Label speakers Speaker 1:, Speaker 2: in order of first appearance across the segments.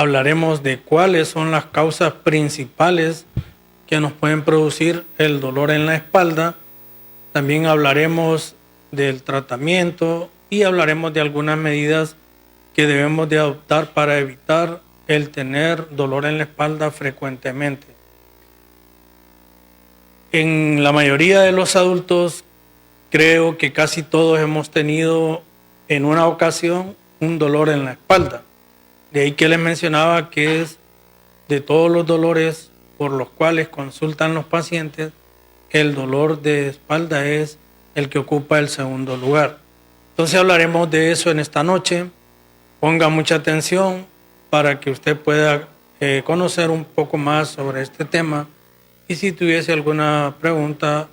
Speaker 1: hablaremos de cuáles son las causas principales que nos pueden producir el dolor en la espalda. También hablaremos del tratamiento y hablaremos de algunas medidas que debemos de adoptar para evitar el tener dolor en la espalda frecuentemente. En la mayoría de los adultos, creo que casi todos hemos tenido en una ocasión un dolor en la espalda. De ahí que les mencionaba que es de todos los dolores por los cuales consultan los pacientes, el dolor de espalda es el que ocupa el segundo lugar. Entonces hablaremos de eso en esta noche. Ponga mucha atención para que usted pueda conocer un poco más sobre este tema. Y si tuviese alguna pregunta,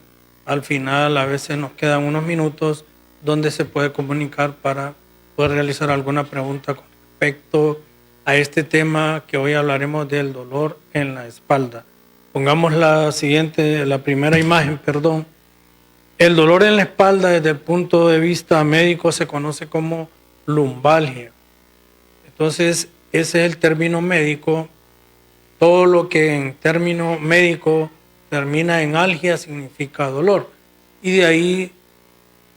Speaker 1: al final a veces nos quedan unos minutos donde se puede comunicar para poder realizar alguna pregunta con respecto a este tema que hoy hablaremos del dolor en la espalda. Pongamos la primera imagen. El dolor en la espalda desde el punto de vista médico se conoce como lumbalgia. Entonces, ese es el término médico. Todo lo que en término médico termina en algia significa dolor. Y de ahí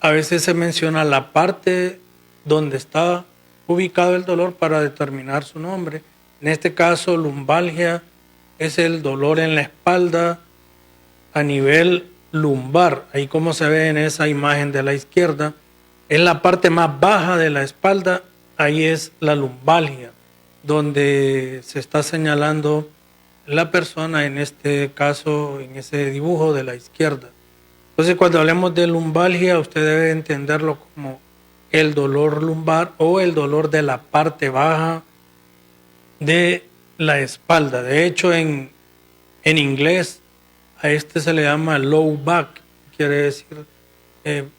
Speaker 1: a veces se menciona la parte donde está ubicado el dolor para determinar su nombre. En este caso, lumbalgia es el dolor en la espalda a nivel lumbar. Ahí como se ve en esa imagen de la izquierda, es la parte más baja de la espalda. Ahí es la lumbalgia, donde se está señalando la persona, en este caso, en ese dibujo de la izquierda. Entonces, cuando hablemos de lumbalgia, usted debe entenderlo como el dolor lumbar o el dolor de la parte baja de la espalda. De hecho, en inglés, a este se le llama low back, quiere decir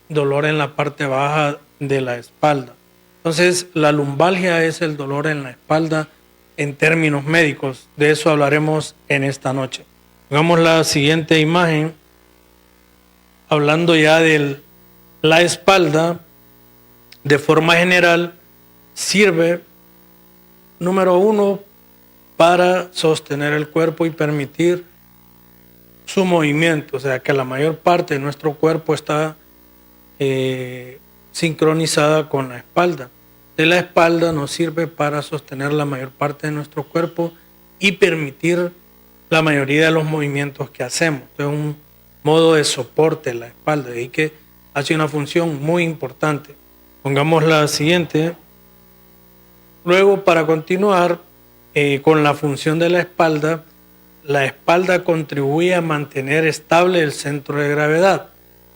Speaker 1: dolor en la parte baja de la espalda. Entonces, la lumbalgia es el dolor en la espalda en términos médicos. De eso hablaremos en esta noche. Hagamos la siguiente imagen. Hablando ya de la espalda, de forma general, sirve, número uno, para sostener el cuerpo y permitir su movimiento. O sea, que la mayor parte de nuestro cuerpo está sincronizada con la espalda. De la espalda nos sirve para sostener la mayor parte de nuestro cuerpo y permitir la mayoría de los movimientos que hacemos. Es un modo de soporte en la espalda y que hace una función muy importante. Pongamos la siguiente. Luego, para continuar con la función de la espalda contribuye a mantener estable el centro de gravedad.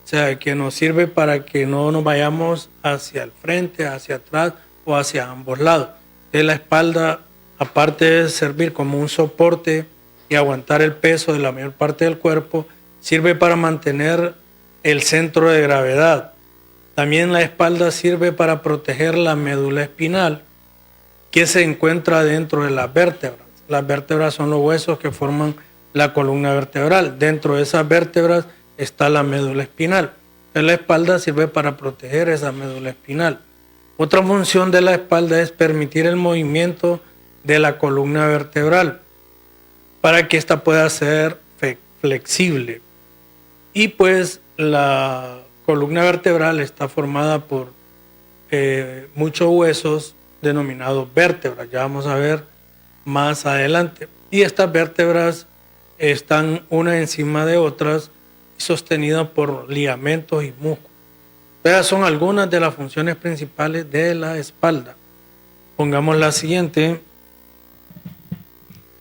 Speaker 1: O sea, que nos sirve para que no nos vayamos hacia el frente, hacia atrás o hacia ambos lados. La espalda, aparte de servir como un soporte y aguantar el peso de la mayor parte del cuerpo, sirve para mantener el centro de gravedad. También la espalda sirve para proteger la médula espinal, que se encuentra dentro de las vértebras. Las vértebras son los huesos que forman la columna vertebral. Dentro de esas vértebras está la médula espinal. La espalda sirve para proteger esa médula espinal. Otra función de la espalda es permitir el movimiento de la columna vertebral para que ésta pueda ser flexible. Y pues la columna vertebral está formada por muchos huesos denominados vértebras. Ya vamos a ver más adelante. Y estas vértebras están una encima de otras sostenidas por ligamentos y músculos. Estas son algunas de las funciones principales de la espalda. Pongamos la siguiente.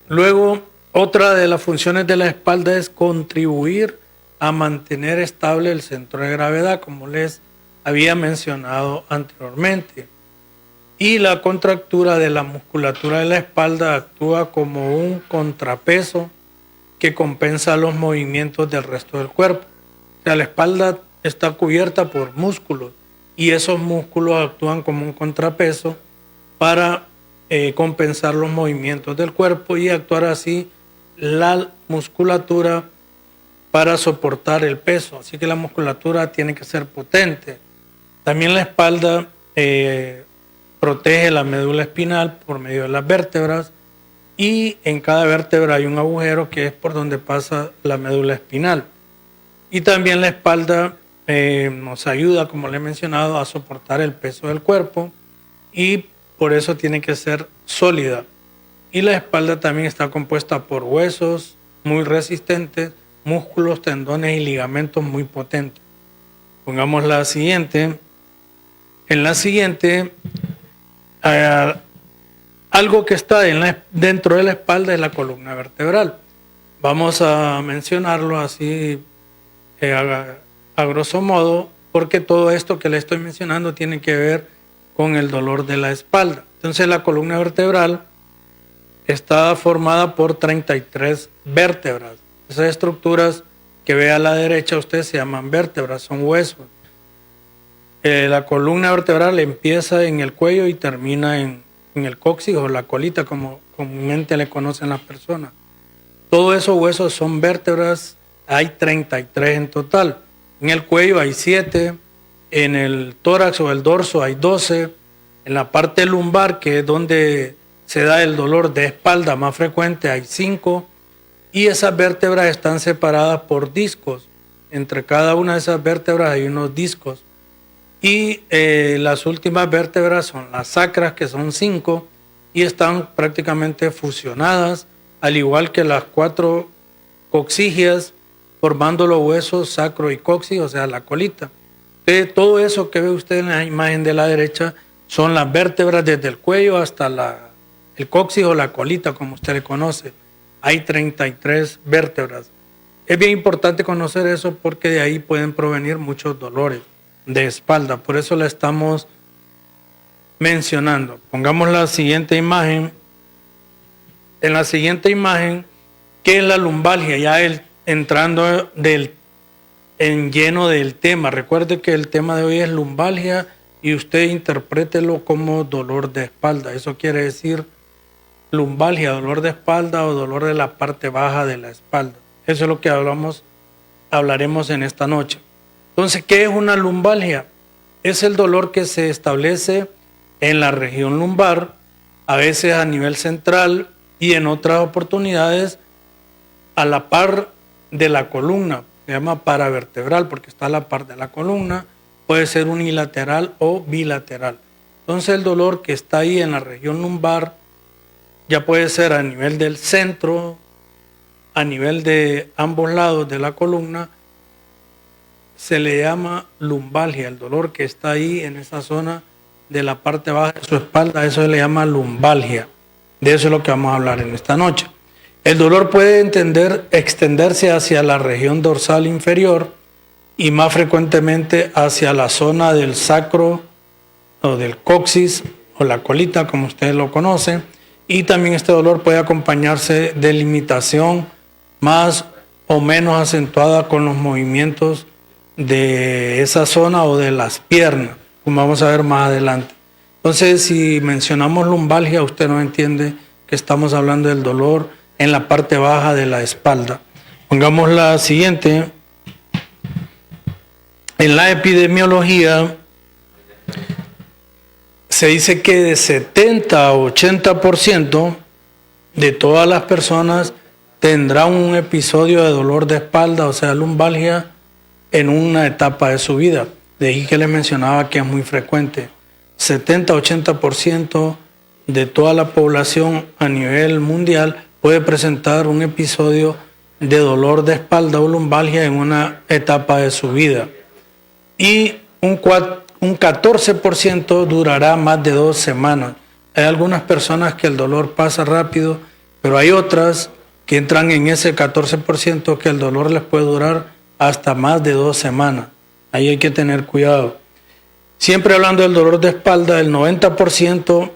Speaker 1: Luego, otra de las funciones de la espalda es contribuir a mantener estable el centro de gravedad, como les había mencionado anteriormente. Y la contractura de la musculatura de la espalda actúa como un contrapeso que compensa los movimientos del resto del cuerpo. O sea, la espalda está cubierta por músculos y esos músculos actúan como un contrapeso para compensar los movimientos del cuerpo y actuar así la musculatura para soportar el peso. Así que la musculatura tiene que ser potente. También la espalda protege la médula espinal por medio de las vértebras y en cada vértebra hay un agujero que es por donde pasa la médula espinal. Y también la espalda nos ayuda, como le he mencionado, a soportar el peso del cuerpo y por eso tiene que ser sólida. Y la espalda también está compuesta por huesos muy resistentes, músculos, tendones y ligamentos muy potentes. Pongamos la siguiente. En la siguiente, algo que está dentro de la espalda es la columna vertebral. Vamos a mencionarlo así a grosso modo, porque todo esto que le estoy mencionando tiene que ver con el dolor de la espalda. Entonces la columna vertebral está formada por 33 vértebras. Esas estructuras que ve a la derecha usted se llaman vértebras, son huesos. La columna vertebral empieza en el cuello y termina en el coxis o la colita, como comúnmente le conocen las personas. Todos esos huesos son vértebras, hay 33 en total. En el cuello hay 7, en el tórax o el dorso hay 12, en la parte lumbar, que es donde se da el dolor de espalda más frecuente, hay 5, y esas vértebras están separadas por discos. Entre cada una de esas vértebras hay unos discos. Y las últimas vértebras son las sacras, que son 5, y están prácticamente fusionadas, al igual que las 4 coxigias, formando los huesos sacro y coxis, o sea, la colita. Todo eso que ve usted en la imagen de la derecha son las vértebras desde el cuello hasta el coxis o la colita, como usted le conoce. Hay 33 vértebras. Es bien importante conocer eso porque de ahí pueden provenir muchos dolores de espalda. Por eso la estamos mencionando. Pongamos la siguiente imagen. En la siguiente imagen, ¿qué es la lumbalgia? Ya entrando en lleno del tema. Recuerde que el tema de hoy es lumbalgia y usted interprételo como dolor de espalda. Eso quiere decir lumbalgia, dolor de espalda o dolor de la parte baja de la espalda. Eso es lo que hablaremos en esta noche. Entonces, ¿qué es una lumbalgia? Es el dolor que se establece en la región lumbar, a veces a nivel central y en otras oportunidades a la par de la columna. Se llama paravertebral porque está a la par de la columna, puede ser unilateral o bilateral. Entonces el dolor que está ahí en la región lumbar ya puede ser a nivel del centro, a nivel de ambos lados de la columna, se le llama lumbalgia, el dolor que está ahí en esa zona de la parte baja de su espalda, eso se le llama lumbalgia. De eso es lo que vamos a hablar en esta noche. El dolor puede extenderse hacia la región dorsal inferior y más frecuentemente hacia la zona del sacro o del coxis o la colita, como ustedes lo conocen. Y también este dolor puede acompañarse de limitación más o menos acentuada con los movimientos de esa zona o de las piernas, como vamos a ver más adelante. Entonces, si mencionamos lumbalgia, usted no entiende que estamos hablando del dolor en la parte baja de la espalda. Pongamos la siguiente. En la epidemiología se dice que de 70 a 80% de todas las personas tendrán un episodio de dolor de espalda, o sea, lumbalgia, en una etapa de su vida. De ahí que les mencionaba que es muy frecuente. 70-80% de toda la población a nivel mundial puede presentar un episodio de dolor de espalda o lumbalgia en una etapa de su vida. Y un 14% durará más de 2 semanas. Hay algunas personas que el dolor pasa rápido, pero hay otras que entran en ese 14% que el dolor les puede durar hasta más de 2 semanas. Ahí hay que tener cuidado. Siempre hablando del dolor de espalda, el 90%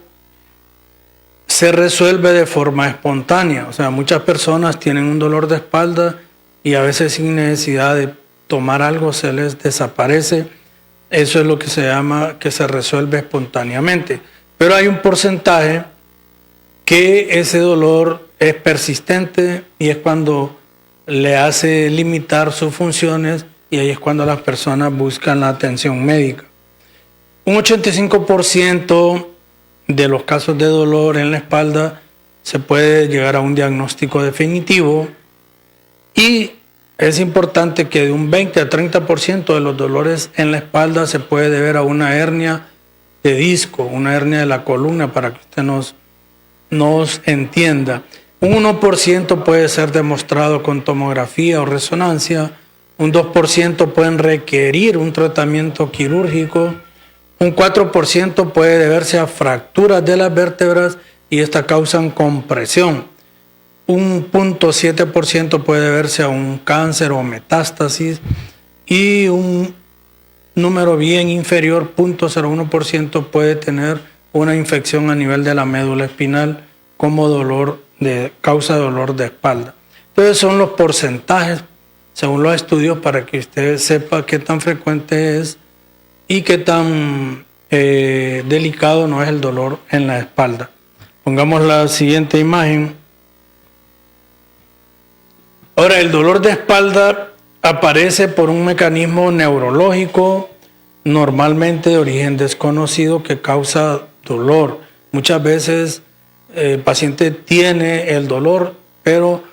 Speaker 1: se resuelve de forma espontánea. O sea, muchas personas tienen un dolor de espalda y a veces sin necesidad de tomar algo se les desaparece. Eso es lo que se llama que se resuelve espontáneamente. Pero hay un porcentaje que ese dolor es persistente y es cuando le hace limitar sus funciones y ahí es cuando las personas buscan la atención médica. Un 85% de los casos de dolor en la espalda se puede llegar a un diagnóstico definitivo y es importante que de un 20 a 30% de los dolores en la espalda se puede deber a una hernia de disco, una hernia de la columna, para que usted nos entienda. Un 1% puede ser demostrado con tomografía o resonancia, un 2% pueden requerir un tratamiento quirúrgico, un 4% puede deberse a fracturas de las vértebras y estas causan compresión. Un 0.7% puede deberse a un cáncer o metástasis y un número bien inferior, 0.01%, puede tener una infección a nivel de la médula espinal como causa de dolor de espalda. Entonces son los porcentajes según los estudios para que usted sepa qué tan frecuente es y qué tan delicado no es el dolor en la espalda. Pongamos la siguiente imagen. Ahora, el dolor de espalda aparece por un mecanismo neurológico, normalmente de origen desconocido, que causa dolor. Muchas veces el paciente tiene el dolor, pero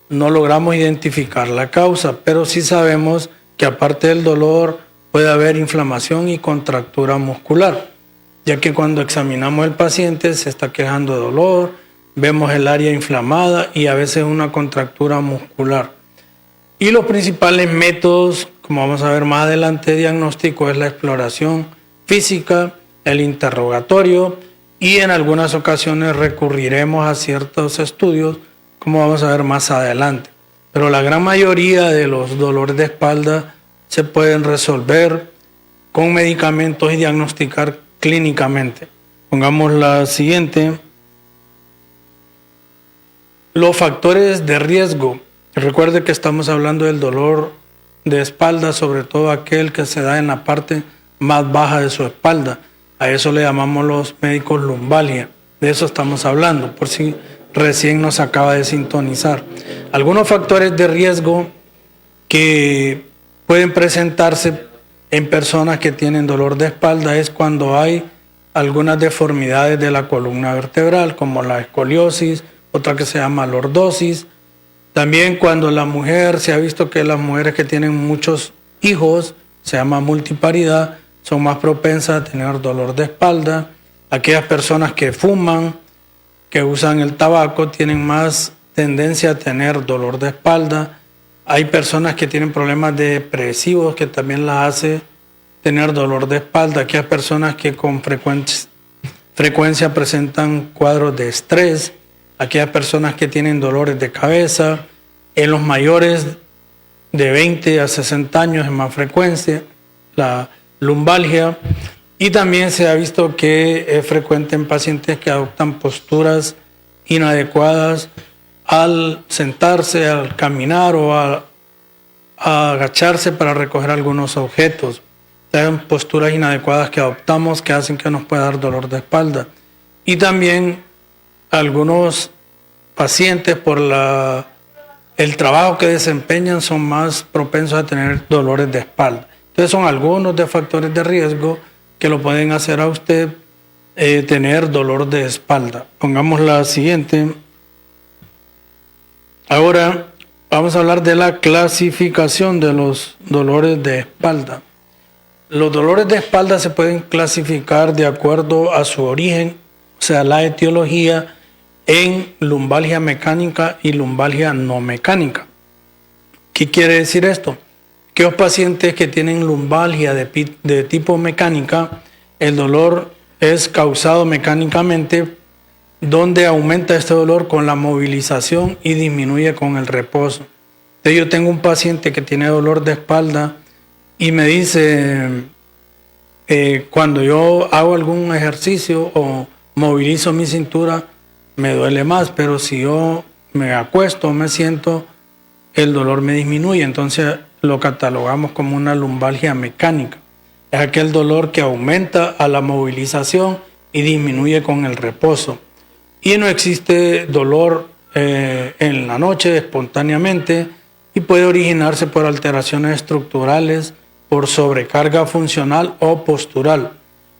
Speaker 1: no logramos identificar la causa, pero sí sabemos que aparte del dolor puede haber inflamación y contractura muscular, ya que cuando examinamos al paciente se está quejando de dolor, vemos el área inflamada y a veces una contractura muscular. Y los principales métodos, como vamos a ver más adelante, de diagnóstico es la exploración física, el interrogatorio y en algunas ocasiones recurriremos a ciertos estudios, como vamos a ver más adelante. Pero la gran mayoría de los dolores de espalda se pueden resolver con medicamentos y diagnosticar clínicamente. Pongamos la siguiente. Los factores de riesgo. Recuerde que estamos hablando del dolor de espalda, sobre todo aquel que se da en la parte más baja de su espalda. A eso le llamamos los médicos lumbalgia. De eso estamos hablando, por si recién nos acaba de sintonizar. Algunos factores de riesgo que pueden presentarse en personas que tienen dolor de espalda es cuando hay algunas deformidades de la columna vertebral, como la escoliosis, otra que se llama lordosis. También cuando la mujer, se ha visto que las mujeres que tienen muchos hijos, se llama multiparidad, son más propensas a tener dolor de espalda. Aquellas personas que fuman, que usan el tabaco, tienen más tendencia a tener dolor de espalda. Hay personas que tienen problemas depresivos que también las hace tener dolor de espalda. Aquellas personas que con frecuencia presentan cuadros de estrés. Aquellas personas que tienen dolores de cabeza. En los mayores de 20 a 60 años es más frecuencia la lumbalgia. Y también se ha visto que es frecuente en pacientes que adoptan posturas inadecuadas al sentarse, al caminar o a agacharse para recoger algunos objetos. Son posturas inadecuadas que adoptamos que hacen que nos pueda dar dolor de espalda. Y también algunos pacientes por el trabajo que desempeñan son más propensos a tener dolores de espalda. Entonces son algunos de factores de riesgo que lo pueden hacer a usted tener dolor de espalda. Pongamos la siguiente. Ahora vamos a hablar de la clasificación de los dolores de espalda. Los dolores de espalda se pueden clasificar de acuerdo a su origen, o sea, la etiología, en lumbalgia mecánica y lumbalgia no mecánica. ¿Qué quiere decir esto? Que los pacientes que tienen lumbalgia de tipo mecánica, el dolor es causado mecánicamente, donde aumenta este dolor con la movilización y disminuye con el reposo. Entonces yo tengo un paciente que tiene dolor de espalda y me dice, cuando yo hago algún ejercicio o movilizo mi cintura, me duele más, pero si yo me acuesto, me siento, el dolor me disminuye. Entonces lo catalogamos como una lumbalgia mecánica. Es aquel dolor que aumenta a la movilización y disminuye con el reposo. Y no existe dolor en la noche espontáneamente y puede originarse por alteraciones estructurales, por sobrecarga funcional o postural.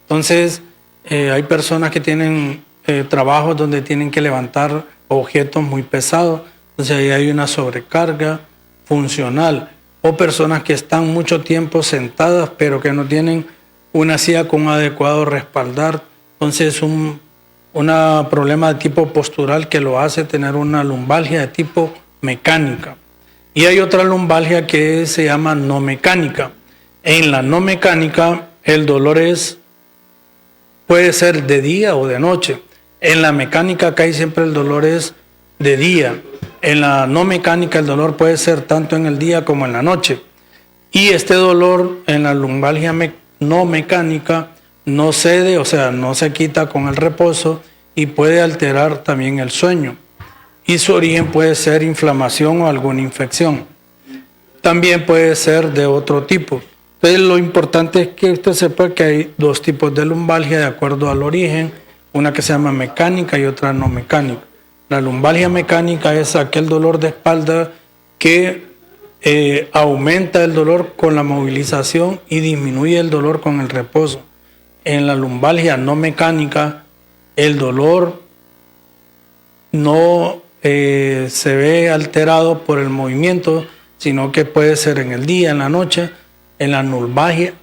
Speaker 1: Entonces hay personas que tienen trabajos donde tienen que levantar objetos muy pesados. Entonces ahí hay una sobrecarga funcional. O personas que están mucho tiempo sentadas pero que no tienen una silla con un adecuado respaldar. Entonces un problema de tipo postural que lo hace tener una lumbalgia de tipo mecánica. Y hay otra lumbalgia que se llama no mecánica. En la no mecánica el dolor puede ser de día o de noche. En la mecánica casi siempre el dolor es de día. En la no mecánica el dolor puede ser tanto en el día como en la noche. Y este dolor en la lumbalgia no mecánica no cede, o sea, no se quita con el reposo y puede alterar también el sueño. Y su origen puede ser inflamación o alguna infección. También puede ser de otro tipo. Entonces lo importante es que usted sepa que hay dos tipos de lumbalgia de acuerdo al origen, una que se llama mecánica y otra no mecánica. La lumbalgia mecánica es aquel dolor de espalda que aumenta el dolor con la movilización y disminuye el dolor con el reposo. En la lumbalgia no mecánica, el dolor no se ve alterado por el movimiento, sino que puede ser en el día, en la noche. En la lumbalgia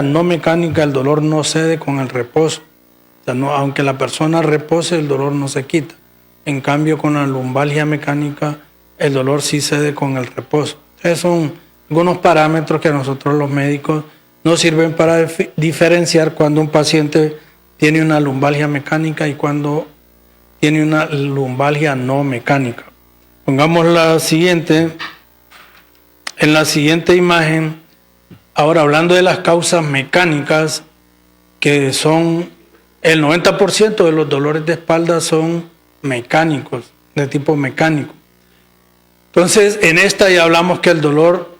Speaker 1: no mecánica, el dolor no cede con el reposo. O sea, aunque la persona repose, el dolor no se quita. En cambio, con la lumbalgia mecánica, el dolor sí cede con el reposo. Esos son algunos parámetros que a nosotros los médicos nos sirven para diferenciar cuando un paciente tiene una lumbalgia mecánica y cuando tiene una lumbalgia no mecánica. Pongamos la siguiente. En la siguiente imagen, ahora hablando de las causas mecánicas, que son el 90% de los dolores de espalda son mecánicos, de tipo mecánico. Entonces, en esta ya hablamos que el dolor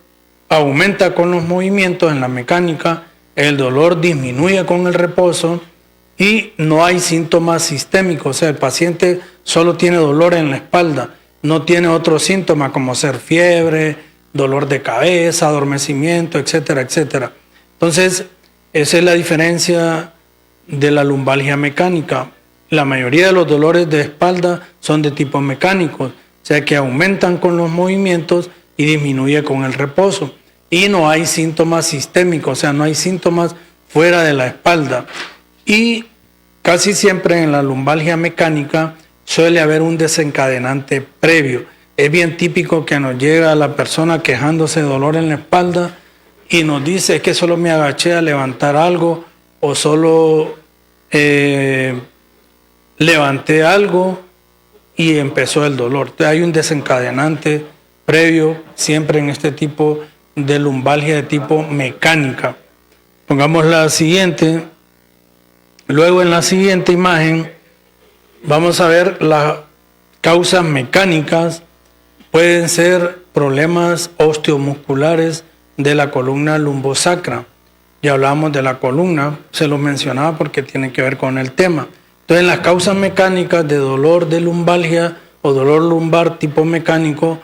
Speaker 1: aumenta con los movimientos en la mecánica, el dolor disminuye con el reposo y no hay síntomas sistémicos. O sea, el paciente solo tiene dolor en la espalda, no tiene otros síntomas como ser fiebre, dolor de cabeza, adormecimiento, etcétera, etcétera. Entonces, esa es la diferencia de la lumbalgia mecánica. La mayoría de los dolores de espalda son de tipo mecánico, o sea que aumentan con los movimientos y disminuye con el reposo. Y no hay síntomas sistémicos, o sea, no hay síntomas fuera de la espalda. Y casi siempre en la lumbalgia mecánica suele haber un desencadenante previo. Es bien típico que nos llega la persona quejándose de dolor en la espalda y nos dice es que solo me agaché a levantar algo o solo levanté algo y empezó el dolor. Entonces hay un desencadenante previo siempre en este tipo de lumbalgia de tipo mecánica. Pongamos la siguiente. Luego en la siguiente imagen vamos a ver las causas mecánicas. Pueden ser problemas osteomusculares de la columna lumbosacra. Ya hablamos de la columna, se lo mencionaba porque tiene que ver con el tema. Entonces, las causas mecánicas de dolor de lumbalgia o dolor lumbar tipo mecánico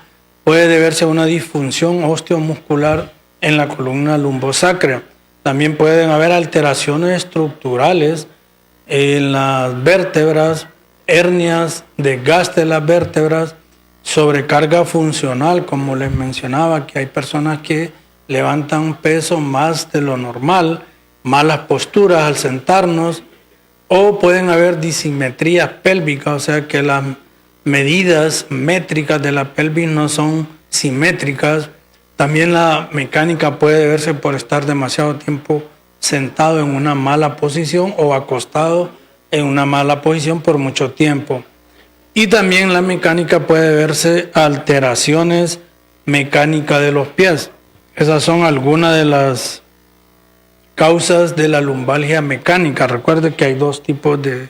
Speaker 1: puede deberse a una disfunción osteomuscular en la columna lumbosacra. También pueden haber alteraciones estructurales en las vértebras, hernias, desgaste de las vértebras, sobrecarga funcional, como les mencionaba, que hay personas que levantan peso más de lo normal, malas posturas al sentarnos, o pueden haber disimetrías pélvicas, o sea que las medidas métricas de la pelvis no son simétricas. También la mecánica puede verse por estar demasiado tiempo sentado en una mala posición o acostado en una mala posición por mucho tiempo. Y también la mecánica puede verse alteraciones mecánicas de los pies. Esas son algunas de las causas de la lumbalgia mecánica. Recuerde que hay dos tipos de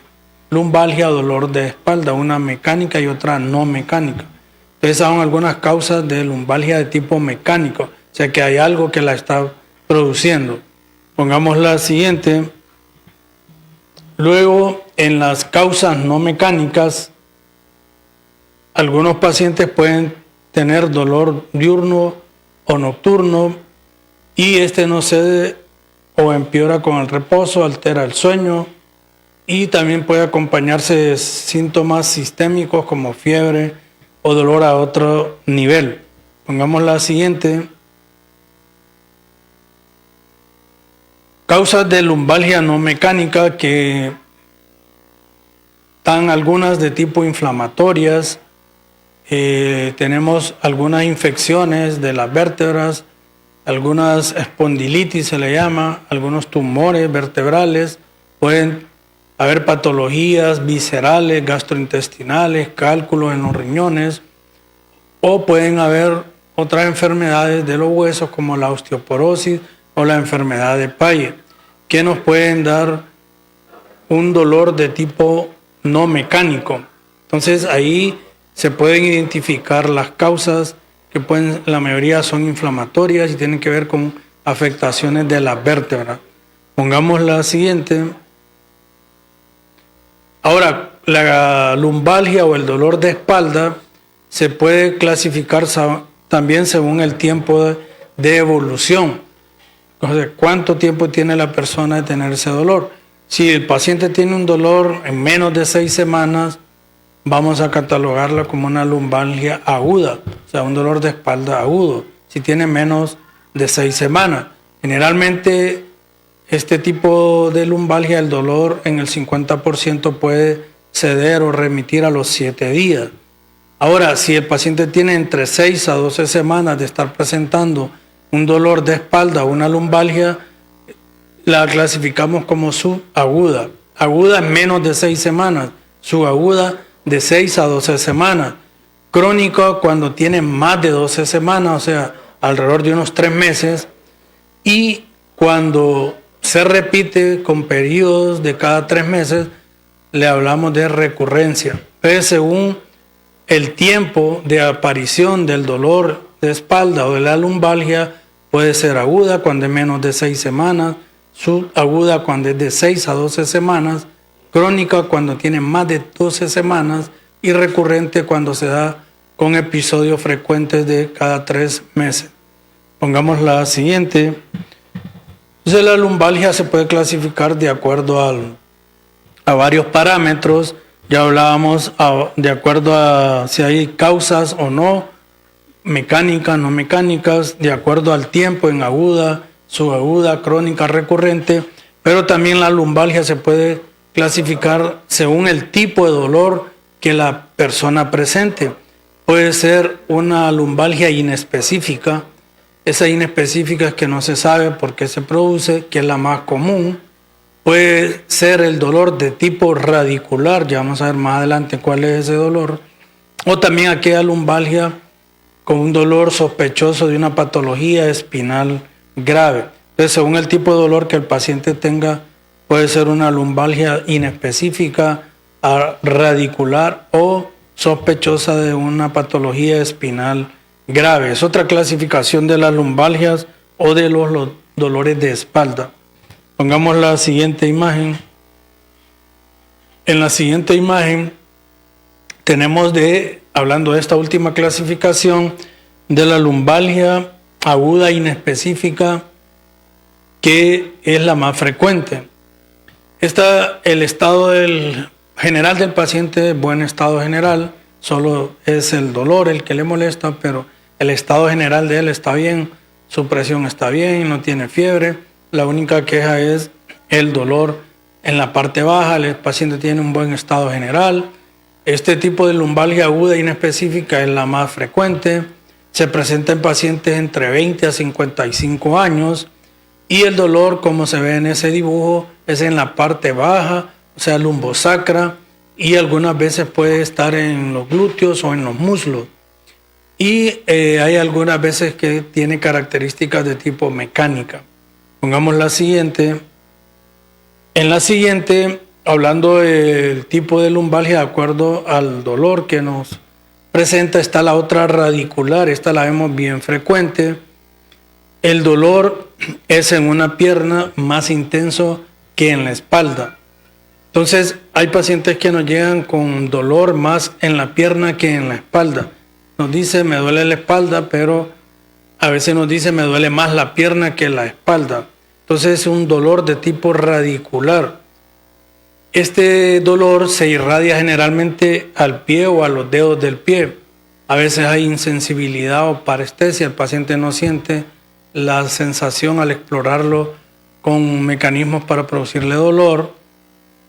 Speaker 1: lumbalgia o dolor de espalda, una mecánica y otra no mecánica. Entonces, esas son algunas causas de lumbalgia de tipo mecánico, o sea que hay algo que la está produciendo. Pongamos la siguiente. Luego, en las causas no mecánicas, algunos pacientes pueden tener dolor diurno o nocturno y este no cede o empeora con el reposo, altera el sueño, y también puede acompañarse de síntomas sistémicos como fiebre o dolor a otro nivel. Pongamos la siguiente. Causas de lumbalgia no mecánica, que están algunas de tipo inflamatorias. Tenemos algunas infecciones de las vértebras, algunas espondilitis se le llama, algunos tumores vertebrales, pueden haber patologías viscerales, gastrointestinales, cálculos en los riñones, o pueden haber otras enfermedades de los huesos como la osteoporosis o la enfermedad de Paget, que nos pueden dar un dolor de tipo no mecánico. Entonces ahí se pueden identificar las causas, que la mayoría son inflamatorias y tienen que ver con afectaciones de las vértebras. Pongamos la siguiente. Ahora, la lumbalgia o el dolor de espalda se puede clasificar también según el tiempo de evolución. Entonces, ¿cuánto tiempo tiene la persona de tener ese dolor? Si el paciente tiene un dolor en menos de 6 semanas, vamos a catalogarla como una lumbalgia aguda, o sea, un dolor de espalda agudo, si tiene menos de 6 semanas. Generalmente, este tipo de lumbalgia, el dolor en el 50% puede ceder o remitir a los 7 días. Ahora, si el paciente tiene entre 6 a 12 semanas de estar presentando un dolor de espalda o una lumbalgia, la clasificamos como subaguda. Aguda en menos de 6 semanas, subaguda de 6 a 12 semanas. Crónica cuando tiene más de 12 semanas, o sea, alrededor de unos 3 meses. Y cuando se repite con periodos de cada 3 meses, le hablamos de recurrencia. Entonces, según el tiempo de aparición del dolor de espalda o de la lumbalgia, puede ser aguda cuando es menos de 6 semanas, subaguda cuando es de 6 a 12 semanas, crónica cuando tiene más de 12 semanas y recurrente cuando se da con episodios frecuentes de cada 3 meses. Pongamos la siguiente. Entonces, la lumbalgia se puede clasificar de acuerdo a varios parámetros. Ya hablábamos de acuerdo a si hay causas o no, mecánicas, no mecánicas, de acuerdo al tiempo en aguda, subaguda, crónica, recurrente, pero también la lumbalgia se puede clasificar según el tipo de dolor que la persona presente. Puede ser una lumbalgia inespecífica. Esa inespecífica es que no se sabe por qué se produce, que es la más común. Puede ser el dolor de tipo radicular, ya vamos a ver más adelante cuál es ese dolor. O también aquella lumbalgia con un dolor sospechoso de una patología espinal grave. Entonces, según el tipo de dolor que el paciente tenga, puede ser una lumbalgia inespecífica, radicular o sospechosa de una patología espinal grave. Es otra clasificación de las lumbalgias o de los dolores de espalda. Pongamos la siguiente imagen. En la siguiente imagen tenemos hablando de esta última clasificación, de la lumbalgia aguda inespecífica, que es la más frecuente. El estado general del paciente, buen estado general, solo es el dolor el que le molesta, pero el estado general de él está bien, su presión está bien, no tiene fiebre. La única queja es el dolor en la parte baja. El paciente tiene un buen estado general. Este tipo de lumbalgia aguda inespecífica es la más frecuente. Se presenta en pacientes entre 20 a 55 años. Y el dolor, como se ve en ese dibujo, es en la parte baja, o sea, lumbosacra, y algunas veces puede estar en los glúteos o en los muslos. Y hay algunas veces que tiene características de tipo mecánica. Pongamos la siguiente. En la siguiente, hablando del tipo de lumbalgia de acuerdo al dolor que nos presenta, está la otra radicular. Esta la vemos bien frecuente. El dolor es en una pierna más intenso que en la espalda. Entonces, hay pacientes que nos llegan con dolor más en la pierna que en la espalda. Nos dice, me duele la espalda, pero a veces nos dice, me duele más la pierna que la espalda. Entonces, es un dolor de tipo radicular. Este dolor se irradia generalmente al pie o a los dedos del pie. A veces hay insensibilidad o parestesia, el paciente no siente la sensación al explorarlo con mecanismos para producirle dolor,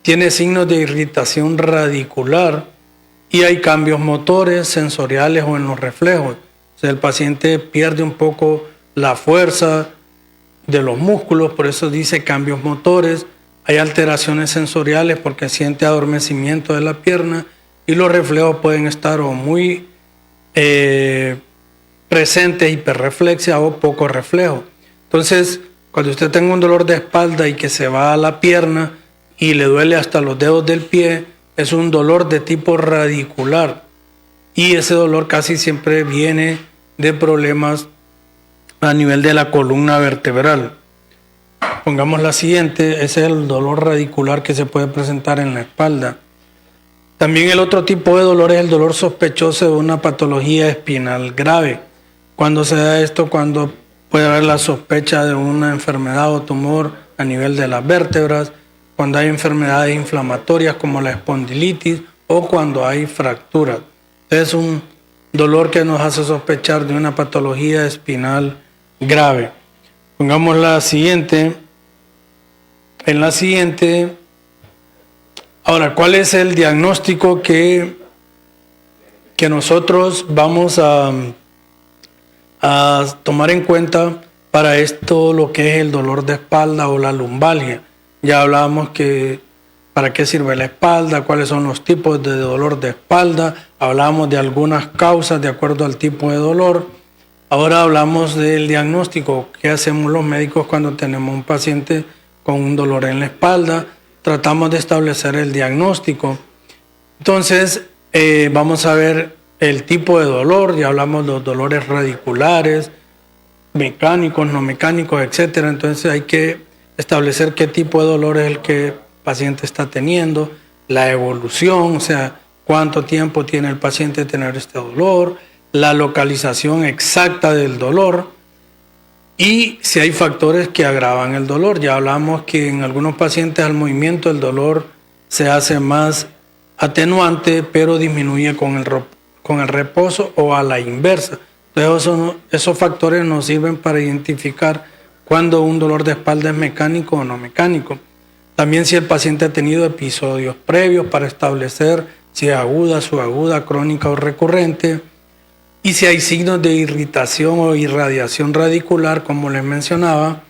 Speaker 1: tiene signos de irritación radicular y hay cambios motores, sensoriales o en los reflejos. O sea, el paciente pierde un poco la fuerza de los músculos, por eso dice cambios motores, hay alteraciones sensoriales porque siente adormecimiento de la pierna y los reflejos pueden estar o muy presentes, hiperreflexia o poco reflejo. Entonces, cuando usted tenga un dolor de espalda y que se va a la pierna y le duele hasta los dedos del pie, es un dolor de tipo radicular y ese dolor casi siempre viene de problemas a nivel de la columna vertebral. Pongamos la siguiente, ese es el dolor radicular que se puede presentar en la espalda. También el otro tipo de dolor es el dolor sospechoso de una patología espinal grave. Cuando se da esto, cuando puede haber la sospecha de una enfermedad o tumor a nivel de las vértebras, cuando hay enfermedades inflamatorias como la espondilitis o cuando hay fracturas. Es un dolor que nos hace sospechar de una patología espinal grave. Pongamos la siguiente. En la siguiente, ahora, ¿cuál es el diagnóstico que nosotros vamos a tomar en cuenta para esto, lo que es el dolor de espalda o la lumbalgia? Ya hablábamos que para qué sirve la espalda, cuáles son los tipos de dolor de espalda, hablamos de algunas causas de acuerdo al tipo de dolor. Ahora hablamos del diagnóstico, qué hacemos los médicos cuando tenemos un paciente con un dolor en la espalda, tratamos de establecer el diagnóstico. Entonces, vamos a ver el tipo de dolor, ya hablamos de los dolores radiculares, mecánicos, no mecánicos, etcétera. Entonces hay que establecer qué tipo de dolor es el que el paciente está teniendo, la evolución, o sea, cuánto tiempo tiene el paciente de tener este dolor, la localización exacta del dolor y si hay factores que agravan el dolor. Ya hablamos que en algunos pacientes al movimiento el dolor se hace más atenuante, pero disminuye con el reposo o a la inversa. Entonces esos factores nos sirven para identificar cuando un dolor de espalda es mecánico o no mecánico. También si el paciente ha tenido episodios previos para establecer si es aguda, subaguda, crónica o recurrente. Y si hay signos de irritación o irradiación radicular, como les mencionaba,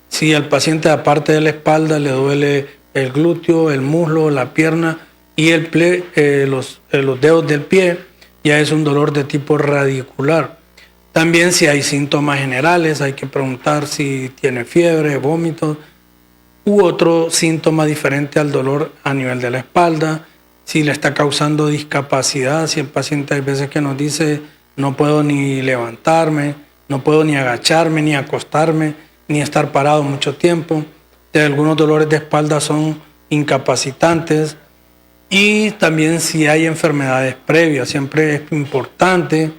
Speaker 1: si al paciente aparte de la espalda le duele el glúteo, el muslo, la pierna y los dedos del pie, ya es un dolor de tipo radicular. También si hay síntomas generales, hay que preguntar si tiene fiebre, vómitos u otro síntoma diferente al dolor a nivel de la espalda, si le está causando discapacidad, si el paciente hay veces que nos dice no puedo ni levantarme, no puedo ni agacharme, ni acostarme, ni estar parado mucho tiempo. Algunos dolores de espalda son incapacitantes. Y también si hay enfermedades previas, siempre es importante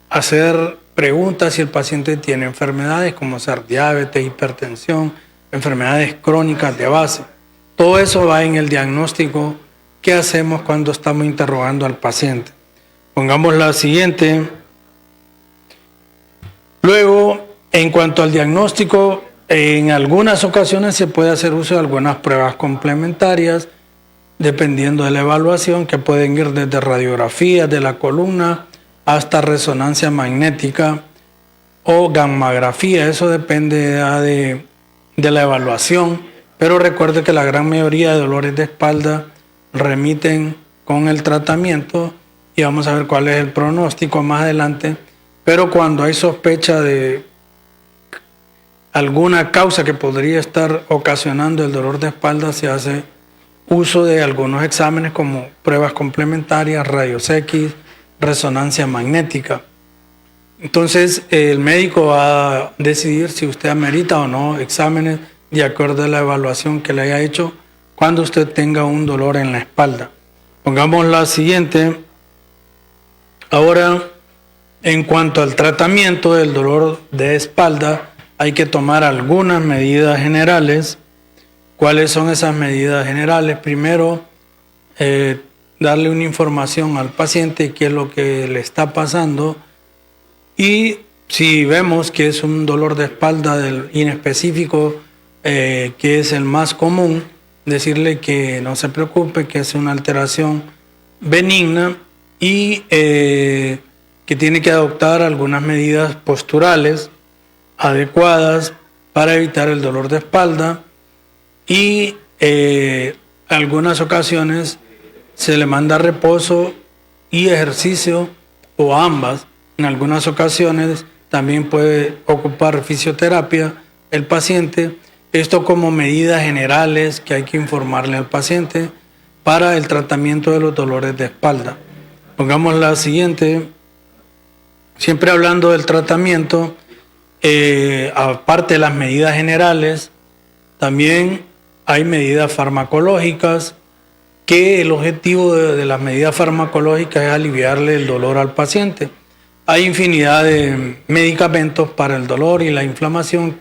Speaker 1: hacer preguntas si el paciente tiene enfermedades como ser diabetes, hipertensión, enfermedades crónicas de base. Todo eso va en el diagnóstico que hacemos cuando estamos interrogando al paciente. Pongamos la siguiente. Luego, en cuanto al diagnóstico, en algunas ocasiones se puede hacer uso de algunas pruebas complementarias, dependiendo de la evaluación, que pueden ir desde radiografías de la columna hasta resonancia magnética o gammagrafía. Eso depende de la evaluación, pero recuerde que la gran mayoría de dolores de espalda remiten con el tratamiento y vamos a ver cuál es el pronóstico más adelante. Pero cuando hay sospecha de alguna causa que podría estar ocasionando el dolor de espalda, se hace uso de algunos exámenes como pruebas complementarias, rayos X, resonancia magnética. Entonces el médico va a decidir si usted amerita o no exámenes de acuerdo a la evaluación que le haya hecho cuando usted tenga un dolor en la espalda. Pongamos la siguiente. Ahora, en cuanto al tratamiento del dolor de espalda, hay que tomar algunas medidas generales ¿Cuáles son esas medidas generales? Primero, darle una información al paciente, qué es lo que le está pasando, y si vemos que es un dolor de espalda inespecífico, que es el más común, decirle que no se preocupe, que es una alteración benigna y que tiene que adoptar algunas medidas posturales adecuadas para evitar el dolor de espalda, y algunas ocasiones se le manda reposo y ejercicio o ambas. En algunas ocasiones también puede ocupar fisioterapia el paciente. Esto como medidas generales que hay que informarle al paciente para el tratamiento de los dolores de espalda. Pongamos la siguiente. Siempre hablando del tratamiento, aparte de las medidas generales, también hay medidas farmacológicas, que el objetivo de las medidas farmacológicas es aliviarle el dolor al paciente. Hay infinidad de medicamentos para el dolor y la inflamación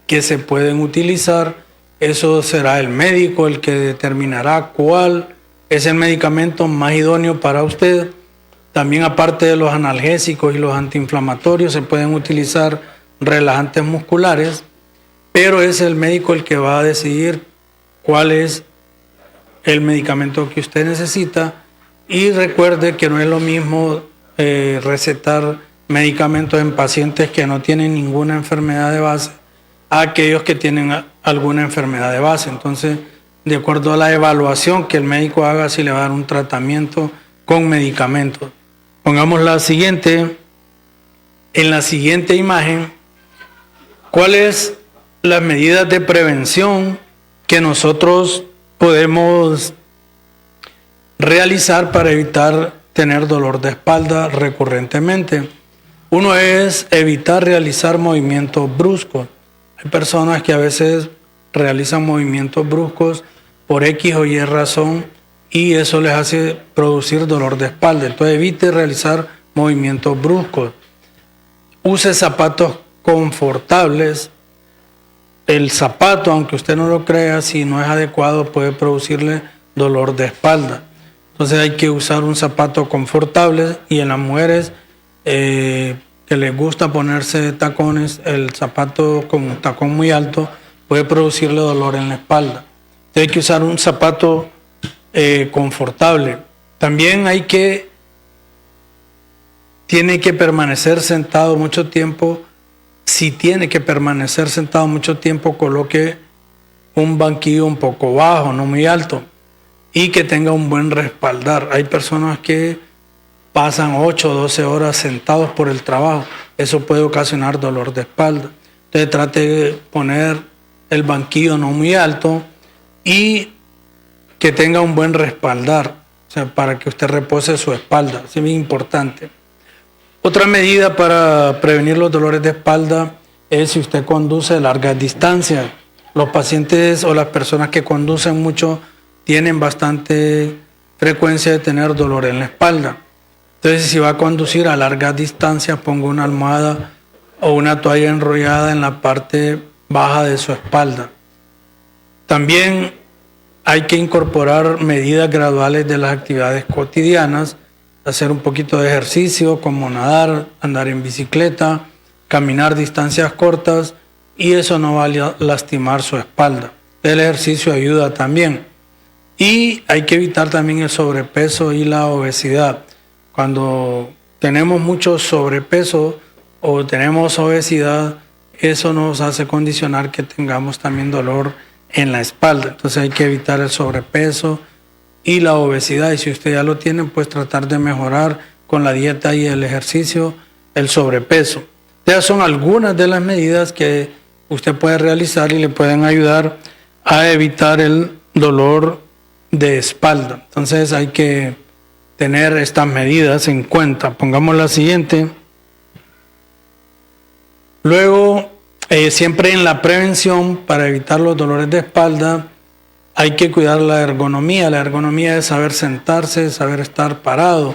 Speaker 1: que se pueden utilizar. Eso será el médico el que determinará cuál es el medicamento más idóneo para usted. También, aparte de los analgésicos y los antiinflamatorios, se pueden utilizar relajantes musculares, pero es el médico el que va a decidir cuál es el medicamento que usted necesita. Y recuerde que no es lo mismo recetar medicamentos en pacientes que no tienen ninguna enfermedad de base a aquellos que tienen alguna enfermedad de base. Entonces, de acuerdo a la evaluación que el médico haga, si le va a dar un tratamiento con medicamentos. Pongamos la siguiente. En la siguiente imagen, ¿cuáles las medidas de prevención que nosotros podemos realizar para evitar tener dolor de espalda recurrentemente? Uno es evitar realizar movimientos bruscos. Hay personas que a veces realizan movimientos bruscos por X o Y razón y eso les hace producir dolor de espalda. Entonces evite realizar movimientos bruscos. Use zapatos confortables. El zapato, aunque usted no lo crea, si no es adecuado puede producirle dolor de espalda. Entonces hay que usar un zapato confortable, y en las mujeres que les gusta ponerse tacones, el zapato con un tacón muy alto puede producirle dolor en la espalda. Entonces hay que usar un zapato confortable. También tiene que permanecer sentado mucho tiempo. Si tiene que permanecer sentado mucho tiempo, coloque un banquillo un poco bajo, no muy alto, y que tenga un buen respaldar. Hay personas que pasan 8 o 12 horas sentados por el trabajo. Eso puede ocasionar dolor de espalda. Entonces trate de poner el banquillo no muy alto y que tenga un buen respaldar, o sea, para que usted repose su espalda. Es muy importante. Otra medida para prevenir los dolores de espalda es si usted conduce largas distancias. Los pacientes o las personas que conducen mucho tienen bastante frecuencia de tener dolor en la espalda. Entonces, si va a conducir a largas distancias, ponga una almohada o una toalla enrollada en la parte baja de su espalda. También hay que incorporar medidas graduales de las actividades cotidianas, hacer un poquito de ejercicio como nadar, andar en bicicleta, caminar distancias cortas, y eso no va a lastimar su espalda. El ejercicio ayuda también. Y hay que evitar también el sobrepeso y la obesidad. Cuando tenemos mucho sobrepeso o tenemos obesidad, eso nos hace condicionar que tengamos también dolor en la espalda. Entonces hay que evitar el sobrepeso y la obesidad, y si usted ya lo tiene, pues tratar de mejorar con la dieta y el ejercicio el sobrepeso. Estas son algunas de las medidas que usted puede realizar y le pueden ayudar a evitar el dolor de espalda. Entonces hay que tener estas medidas en cuenta. Pongamos la siguiente. Luego, siempre en la prevención, para evitar los dolores de espalda, hay que cuidar la ergonomía. La ergonomía es saber sentarse, saber estar parado,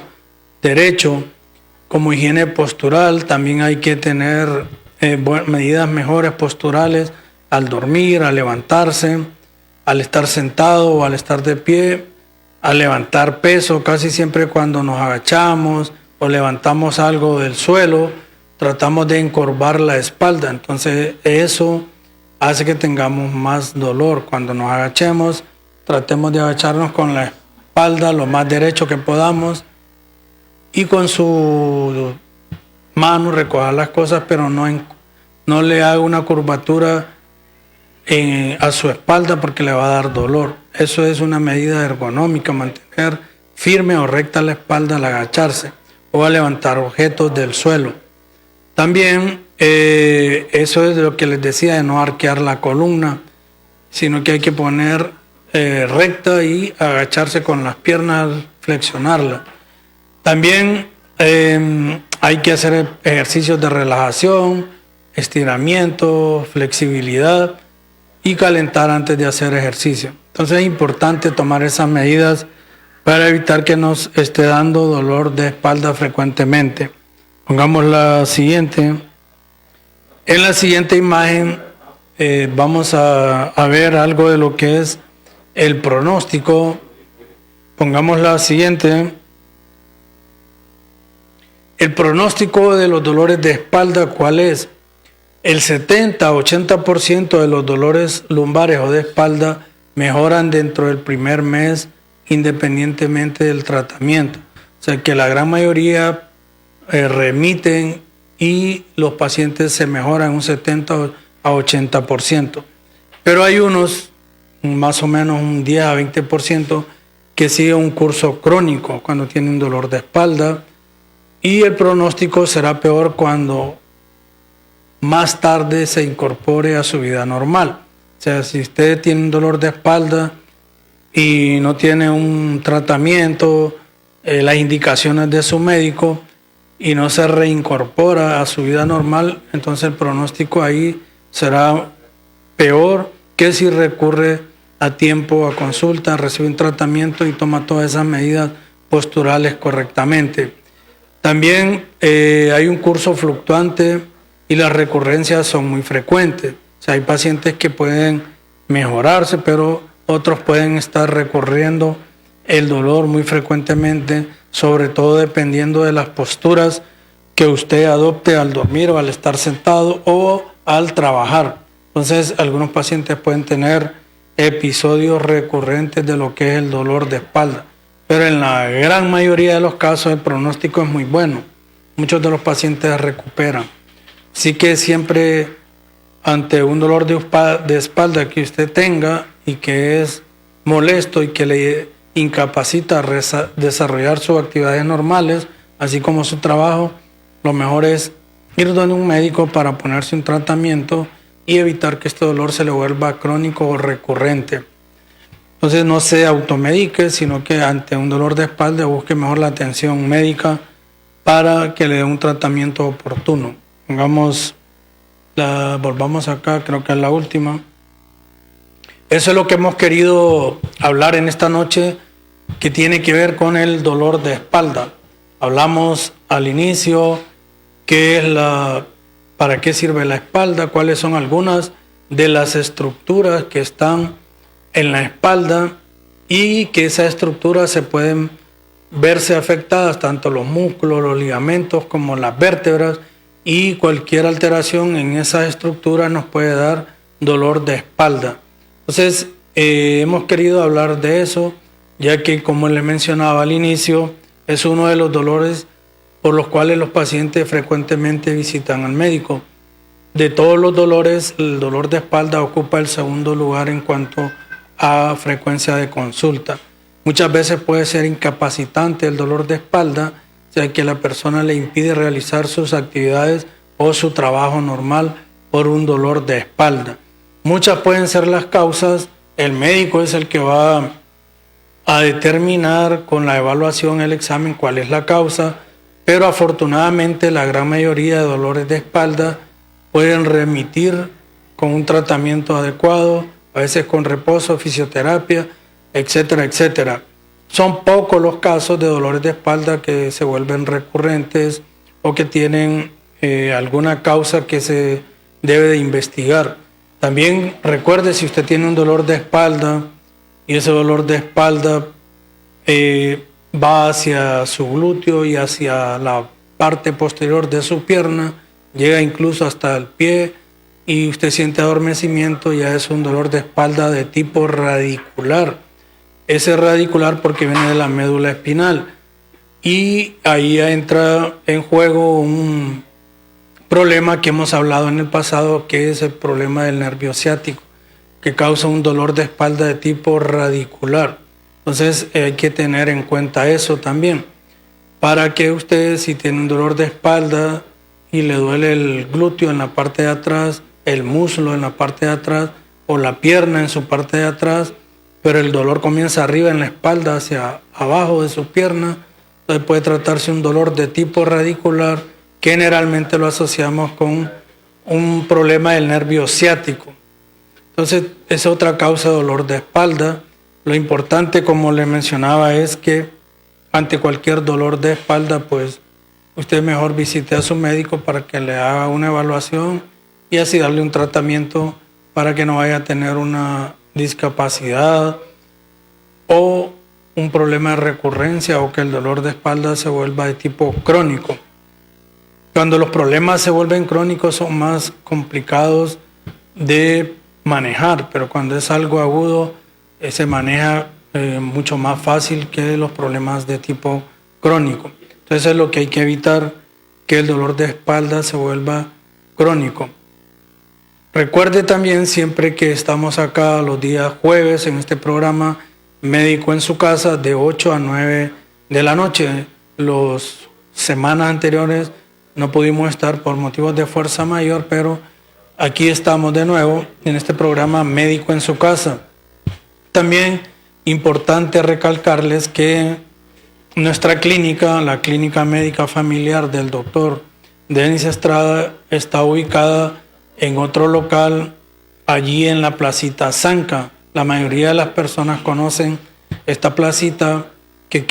Speaker 1: derecho. Como higiene postural, también hay que tener medidas mejores posturales al dormir, al levantarse. al estar sentado o al estar de pie, al levantar peso. Casi siempre cuando nos agachamos o levantamos algo del suelo, tratamos de encorvar la espalda. Entonces eso hace que tengamos más dolor. Cuando nos agachemos, tratemos de agacharnos con la espalda lo más derecho que podamos y con su mano recoger las cosas, pero no le haga una curvatura a su espalda porque le va a dar dolor. Eso es una medida ergonómica, mantener firme o recta la espalda al agacharse o al levantar objetos del suelo. También eso es lo que les decía, de no arquear la columna, sino que hay que poner recta y agacharse con las piernas, flexionarla. También hay que hacer ejercicios de relajación, estiramiento, flexibilidad y calentar antes de hacer ejercicio. Entonces es importante tomar esas medidas para evitar que nos esté dando dolor de espalda frecuentemente. Pongamos la siguiente. En la siguiente imagen vamos a ver algo de lo que es el pronóstico. Pongamos la siguiente. El pronóstico de los dolores de espalda, ¿cuál es? El 70-80% de los dolores lumbares o de espalda mejoran dentro del primer mes independientemente del tratamiento. O sea que la gran mayoría remiten y los pacientes se mejoran un 70-80%. Pero hay unos, más o menos un 10-20%, que siguen un curso crónico cuando tienen dolor de espalda, y el pronóstico será peor cuando más tarde se incorpore a su vida normal. O sea, si usted tiene un dolor de espalda y no tiene un tratamiento, las indicaciones de su médico, y no se reincorpora a su vida normal, entonces el pronóstico ahí será peor que si recurre a tiempo a consulta, recibe un tratamiento y toma todas esas medidas posturales correctamente. También hay un curso fluctuante y las recurrencias son muy frecuentes. O sea, hay pacientes que pueden mejorarse, pero otros pueden estar recurriendo el dolor muy frecuentemente, sobre todo dependiendo de las posturas que usted adopte al dormir o al estar sentado o al trabajar. Entonces, algunos pacientes pueden tener episodios recurrentes de lo que es el dolor de espalda. Pero en la gran mayoría de los casos el pronóstico es muy bueno. Muchos de los pacientes recuperan. Así que siempre ante un dolor de espalda que usted tenga y que es molesto y que le incapacita a desarrollar sus actividades normales, así como su trabajo, lo mejor es ir donde un médico para ponerse un tratamiento y evitar que este dolor se le vuelva crónico o recurrente. Entonces no se automedique, sino que ante un dolor de espalda busque mejor la atención médica para que le dé un tratamiento oportuno. Volvamos acá, creo que es la última. Eso es lo que hemos querido hablar en esta noche, que tiene que ver con el dolor de espalda. Hablamos al inicio para qué sirve la espalda, cuáles son algunas de las estructuras que están en la espalda y que esas estructuras se pueden verse afectadas, tanto los músculos, los ligamentos como las vértebras, y cualquier alteración en esas estructuras nos puede dar dolor de espalda. Entonces hemos querido hablar de eso, ya que, como les mencionaba al inicio, es uno de los dolores por los cuales los pacientes frecuentemente visitan al médico. De todos los dolores, el dolor de espalda ocupa el segundo lugar en cuanto a frecuencia de consulta. Muchas veces puede ser incapacitante el dolor de espalda, ya que la persona le impide realizar sus actividades o su trabajo normal por un dolor de espalda. Muchas pueden ser las causas. El médico es el que va a determinar con la evaluación, el examen, cuál es la causa, pero afortunadamente la gran mayoría de dolores de espalda pueden remitir con un tratamiento adecuado, a veces con reposo, fisioterapia, etcétera, etcétera. Son pocos los casos de dolores de espalda que se vuelven recurrentes o que tienen alguna causa que se debe de investigar. También recuerde, si usted tiene un dolor de espalda y ese dolor de espalda va hacia su glúteo y hacia la parte posterior de su pierna, llega incluso hasta el pie y usted siente adormecimiento, ya es un dolor de espalda de tipo radicular. Ese radicular porque viene de la médula espinal y ahí entra en juego un problema que hemos hablado en el pasado, que es el problema del nervio ciático, que causa un dolor de espalda de tipo radicular. Entonces hay que tener en cuenta eso también, para que usted, si tiene un dolor de espalda y le duele el glúteo en la parte de atrás, el muslo en la parte de atrás o la pierna en su parte de atrás, pero el dolor comienza arriba en la espalda hacia abajo de su pierna, entonces puede tratarse un dolor de tipo radicular, que generalmente lo asociamos con un problema del nervio ciático. Entonces es otra causa de dolor de espalda. Lo importante, como le mencionaba, es que ante cualquier dolor de espalda, pues usted mejor visite a su médico para que le haga una evaluación y así darle un tratamiento para que no vaya a tener una discapacidad o un problema de recurrencia o que el dolor de espalda se vuelva de tipo crónico. Cuando los problemas se vuelven crónicos son más complicados de manejar, pero cuando es algo agudo se maneja mucho más fácil que los problemas de tipo crónico. Entonces es lo que hay que evitar, que el dolor de espalda se vuelva crónico. Recuerde también, siempre que estamos acá los días jueves en este programa Médico en su Casa, de 8 a 9 de la noche. Las semanas anteriores no pudimos estar por motivos de fuerza mayor, pero aquí estamos de nuevo en este programa Médico en su Casa. También importante recalcarles que nuestra clínica, la Clínica Médica Familiar del doctor Denis Estrada, está ubicada en otro local allí en la placita Zanca. La mayoría de las personas conocen esta placita que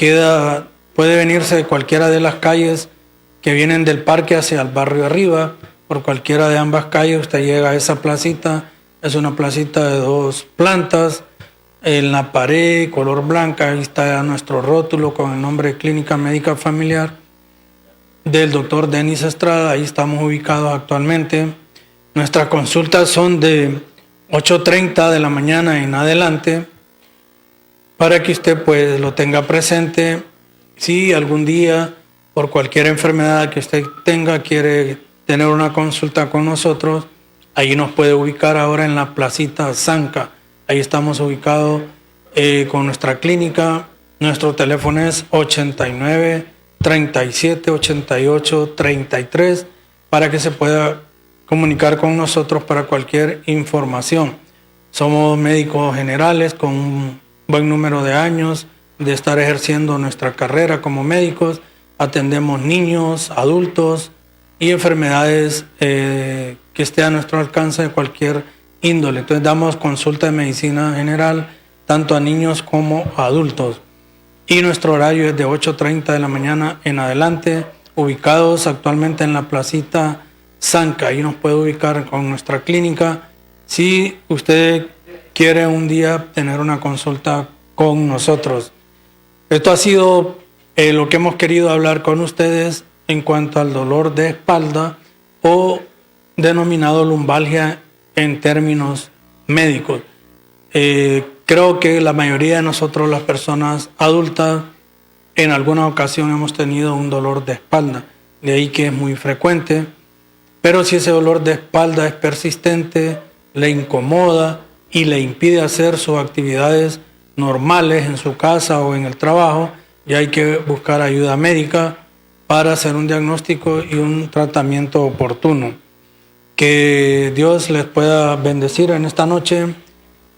Speaker 1: puede venirse de cualquiera de las calles que vienen del parque hacia el barrio arriba. Por cualquiera de ambas calles usted llega a esa placita. Es una placita de 2 plantas. En la pared, color blanca, ahí está nuestro rótulo con el nombre Clínica Médica Familiar del doctor Denis Estrada. Ahí estamos ubicados actualmente. Nuestras consultas son de 8:30 de la mañana en adelante, para que usted pues lo tenga presente. Si algún día, por cualquier enfermedad que usted tenga, quiere tener una consulta con nosotros, ahí nos puede ubicar ahora en la placita Zanca. Ahí estamos ubicados con nuestra clínica. Nuestro teléfono es 89 37 88 33 para que se pueda comunicar con nosotros para cualquier información. Somos médicos generales con un buen número de años de estar ejerciendo nuestra carrera como médicos. Atendemos niños, adultos y enfermedades que esté a nuestro alcance de cualquier índole. Entonces damos consulta de medicina general tanto a niños como a adultos. Y nuestro horario es de 8:30 de la mañana en adelante, ubicados actualmente en la placita Zanca. Ahí nos puede ubicar con nuestra clínica si usted quiere un día tener una consulta con nosotros. Esto ha sido lo que hemos querido hablar con ustedes en cuanto al dolor de espalda o denominado lumbalgia en términos médicos. Creo que la mayoría de nosotros, las personas adultas, en alguna ocasión hemos tenido un dolor de espalda, de ahí que es muy frecuente. Pero si ese dolor de espalda es persistente, le incomoda y le impide hacer sus actividades normales en su casa o en el trabajo, ya hay que buscar ayuda médica para hacer un diagnóstico y un tratamiento oportuno. Que Dios les pueda bendecir en esta noche.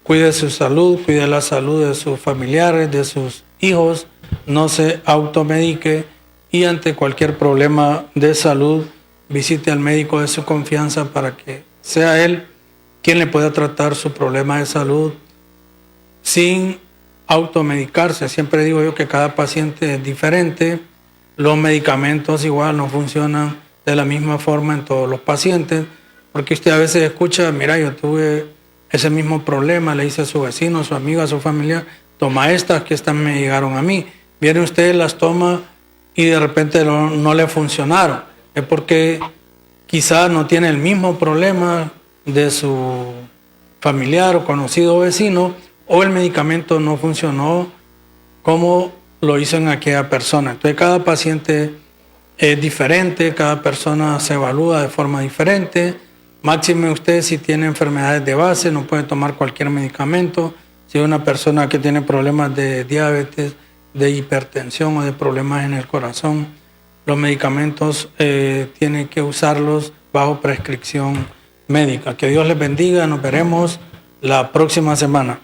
Speaker 1: Cuide su salud, cuide la salud de sus familiares, de sus hijos. No se automedique y ante cualquier problema de salud visite al médico de su confianza para que sea él quien le pueda tratar su problema de salud sin automedicarse. Siempre digo yo que cada paciente es diferente. Los medicamentos igual no funcionan de la misma forma en todos los pacientes. Porque usted a veces escucha, mira, yo tuve ese mismo problema, le dice a su vecino, a su amigo, a su familiar, toma estas, que estas me llegaron a mí. Viene usted, las toma y de repente no le funcionaron. Es porque quizás no tiene el mismo problema de su familiar o conocido vecino, o el medicamento no funcionó como lo hizo en aquella persona. Entonces cada paciente es diferente, cada persona se evalúa de forma diferente. Máxime usted si tiene enfermedades de base, no puede tomar cualquier medicamento. Si es una persona que tiene problemas de diabetes, de hipertensión o de problemas en el corazón, los medicamentos tienen que usarlos bajo prescripción médica. Que Dios les bendiga, nos veremos la próxima semana.